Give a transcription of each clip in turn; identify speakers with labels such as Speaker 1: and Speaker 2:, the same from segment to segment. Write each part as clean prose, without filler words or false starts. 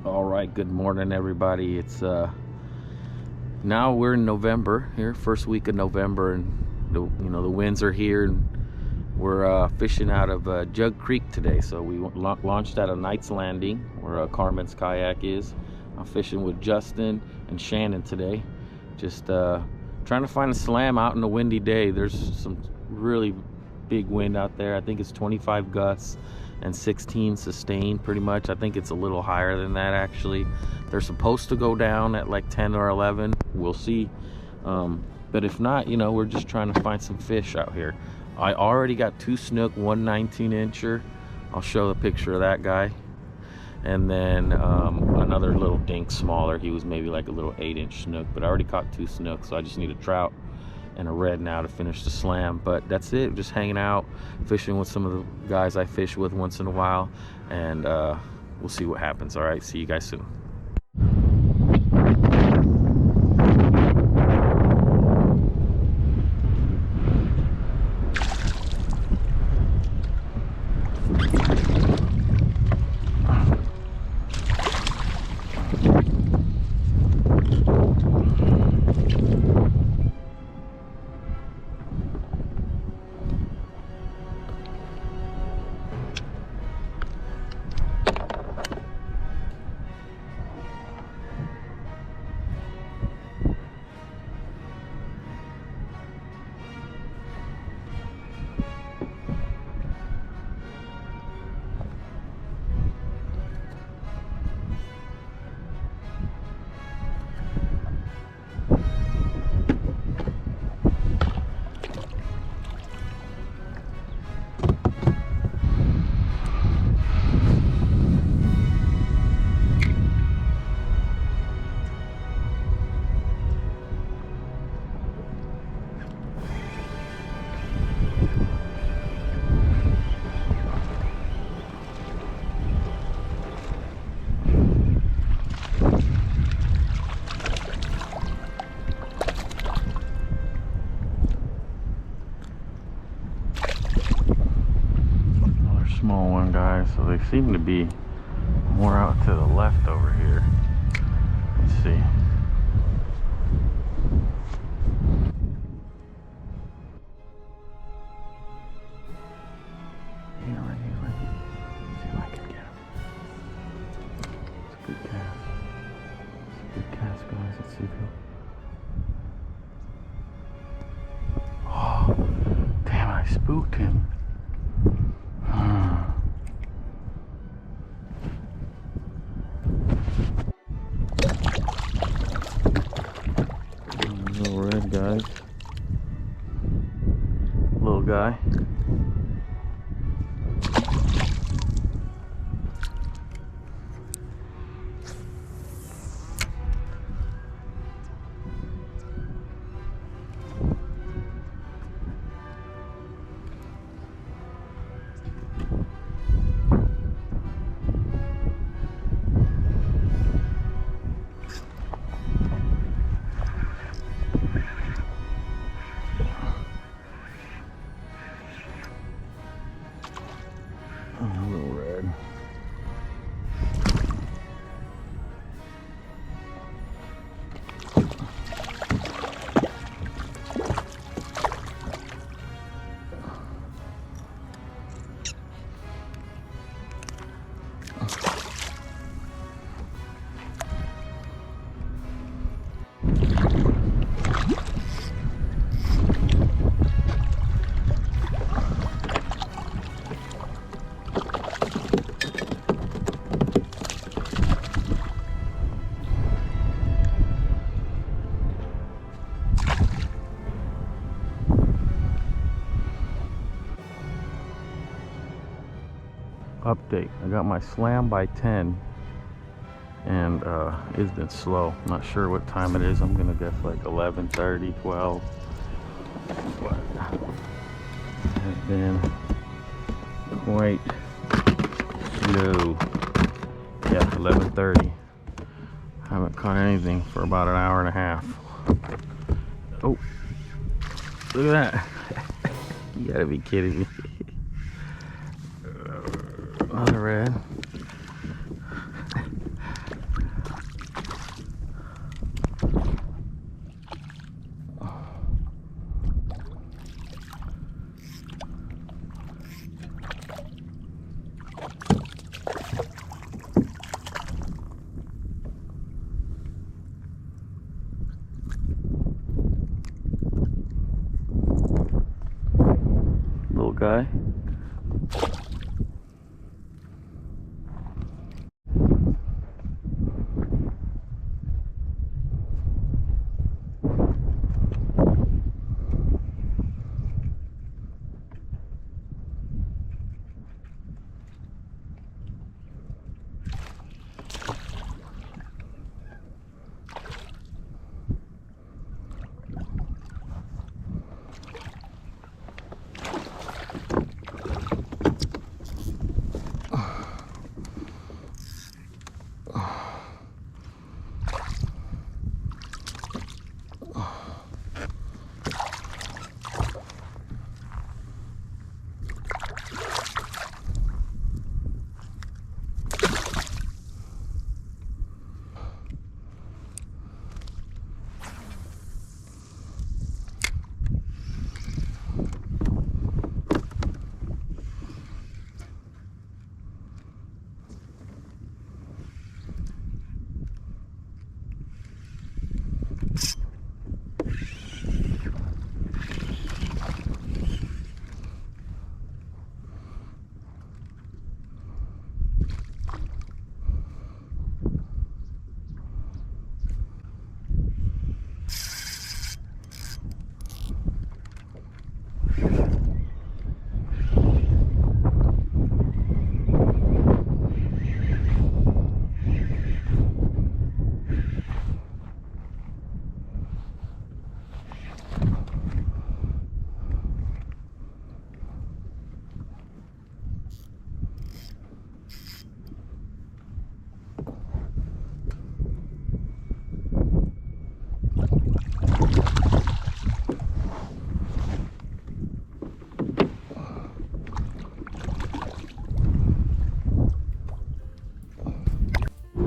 Speaker 1: All right, good morning everybody. It's now we're in November here, first week of November, and the winds are here, and we're fishing out of Jug Creek today. So we launched at a Knight's Landing where Carmen's kayak is. I'm fishing with Justin and Shannon today, just trying to find a slam out in a windy day. There's some really big wind out there. I think it's 25 gusts and 16 sustained pretty much. I think it's a little higher than that actually. They're supposed to go down at like 10 or 11. We'll see. But if not, we're just trying to find some fish out here. I already got 2 snook, 1 19-incher. I'll show the picture of that guy. And then another little dink smaller. He was maybe like a little 8-inch snook, but I already caught 2 snooks, so I just need a trout and a red now to finish the slam. But that's it, just hanging out, fishing with some of the guys I fish with once in a while, and we'll see what happens. All right, see you guys soon. Small one, guys, so they seem to be more out to the left over here. Let's see. Here, right here, right here. See if I can get him. It's a good cast. It's a good cast, guys. Let's see if he'll... Oh, damn, I spooked him. Little red guy, little guy. Update, I got my slam by 10, and it's been slow. I'm not sure what time it is. I'm gonna guess like 11:30, 12, but it has been quite slow. Yeah, 11:30. Haven't caught anything for about an hour and a half. Oh, look at that. You gotta be kidding me. Another red. guy.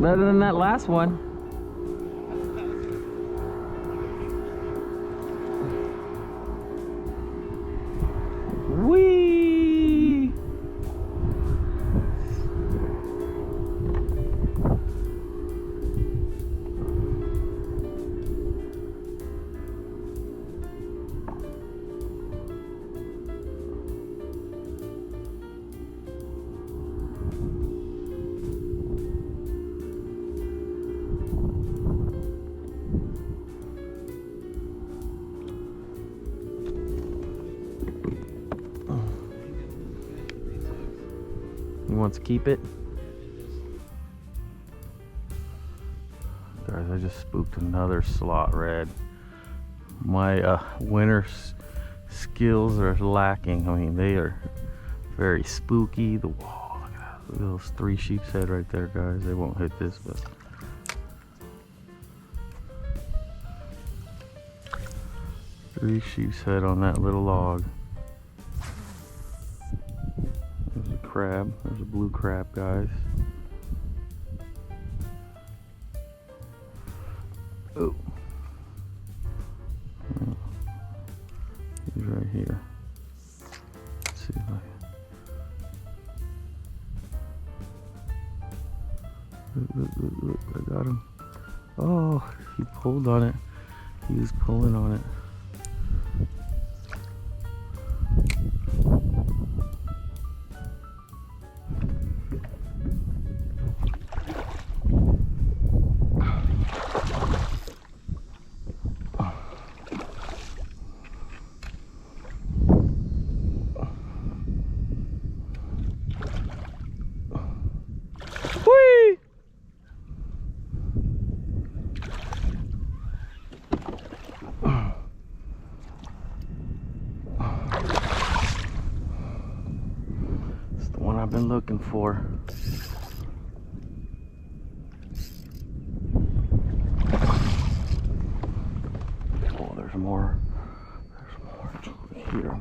Speaker 1: Better than that last one. Whee! He wants to keep it. Guys, I just spooked another slot red. My winter skills are lacking. I mean, they are very spooky. The wall, look at that. Look at those 3 sheep's head right there, guys. They won't hit this, but 3 sheep's head on that little log. There's a crab. There's a blue crab, guys. Oh. He's right here. Let's see if look, I got him. Oh, he pulled on it. He was pulling on it. I've been looking for. Oh, there's more. There's more over here.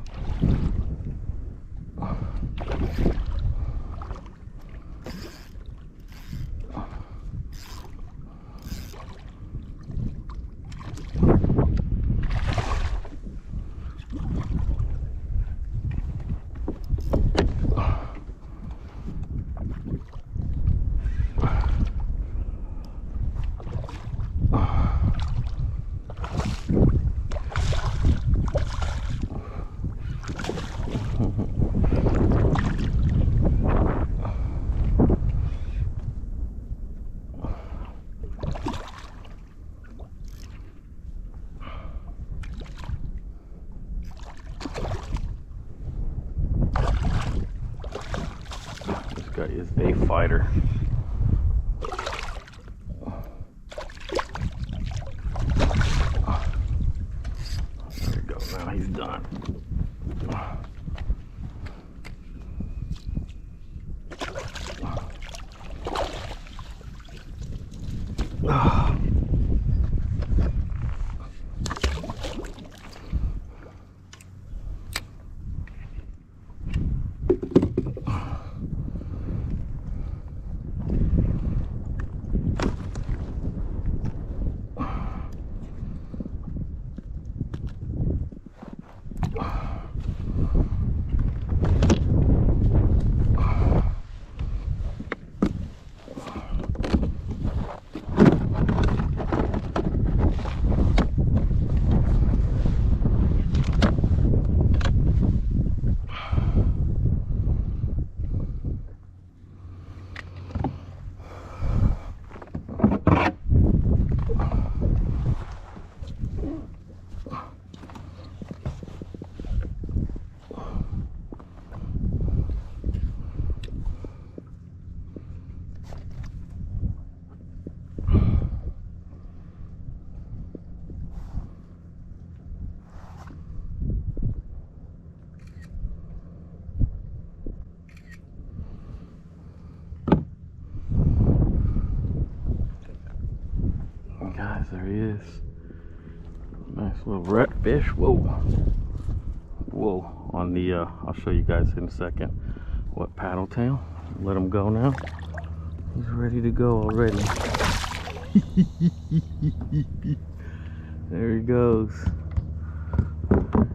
Speaker 1: is a fighter. There we go. Now he's done. Guys, there he is. Nice little redfish. Whoa. Whoa. On the, I'll show you guys in a second what paddle tail. Let him go now. He's ready to go already. There he goes.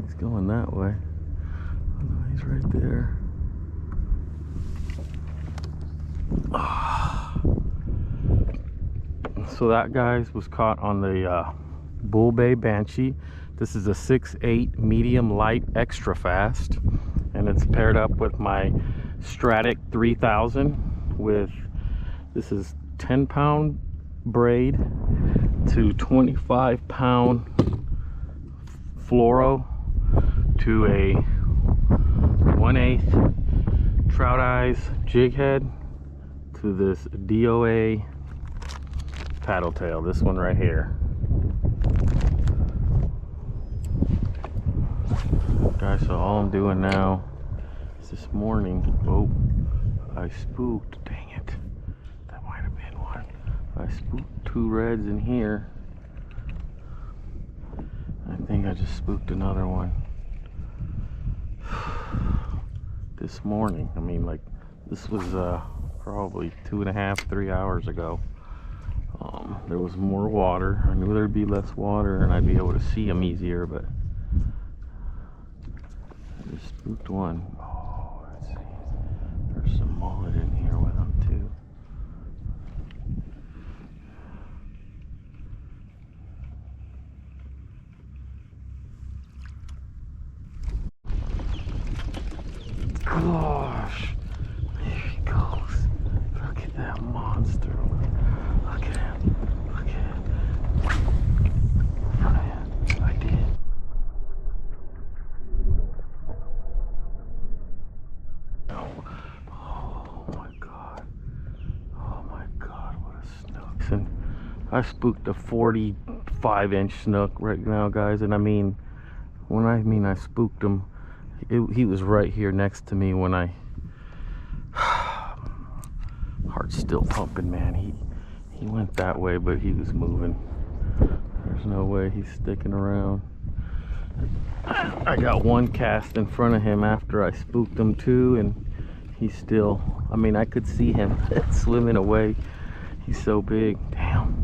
Speaker 1: He's going that way. Oh, no, he's right there. So that, guys, was caught on the Bull Bay Banshee. This is a 6'8" medium light extra fast, and it's paired up with my Stratic 3000 with, this is 10-pound braid to 25-pound fluoro to a 1/8 trout eyes jig head to this DOA paddle tail, this one right here. Guys, so all I'm doing now is this morning, oh, I spooked, dang it, that might have been one. I spooked 2 reds in here. I think I just spooked another one this morning. I mean, like, this was probably 2.5, 3 hours ago. There was more water. I knew there'd be less water and I'd be able to see them easier, but I just spooked one. Oh, let's see. There's some mullet in here with them too. Gosh, there he goes. Look at that monster. Look at him. Look at him. Oh, yeah, I did. Oh my god. Oh my god, what a snook. And I spooked a 45-inch snook right now, guys, and I mean, when I mean I spooked him, he was right here next to me when I heart's still pumping, man. He went that way, but he was moving. There's no way he's sticking around. I got one cast in front of him after I spooked him too, and he's still, I mean, I could see him swimming away. He's so big. Damn.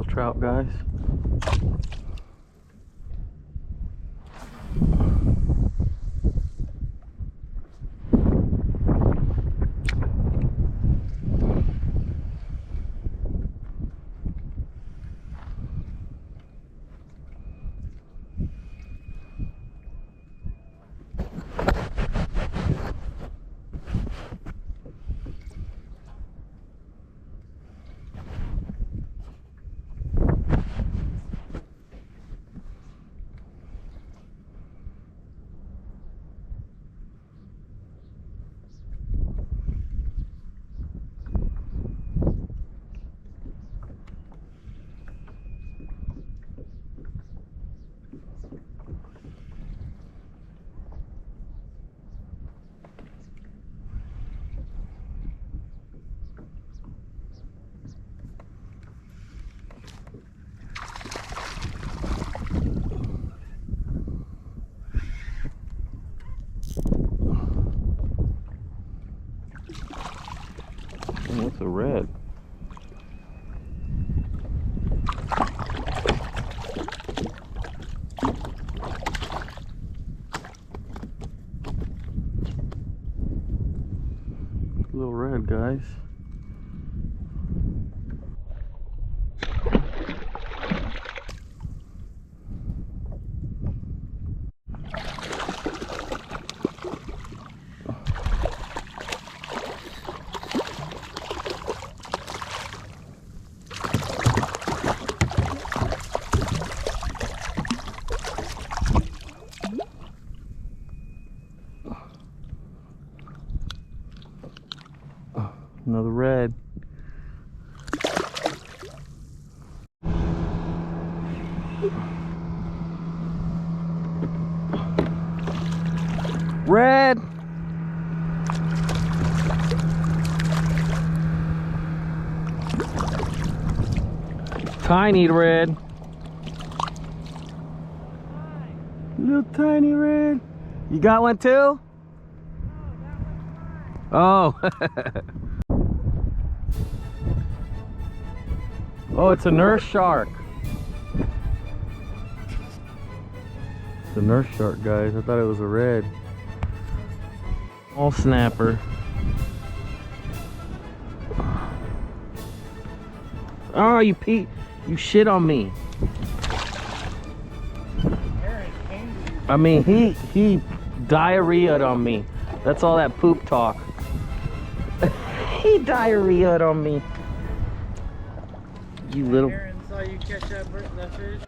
Speaker 1: Trout, guys. red, guys. Another red. Red. Tiny red. Little tiny red. You got one too? Oh. Oh, it's a nurse shark. It's a nurse shark, guys. I thought it was a red. All snapper. Oh, you shit on me. I mean, he diarrheaed on me. That's all that poop talk. He diarrheaed on me. You little.
Speaker 2: Aaron saw you catch that fish.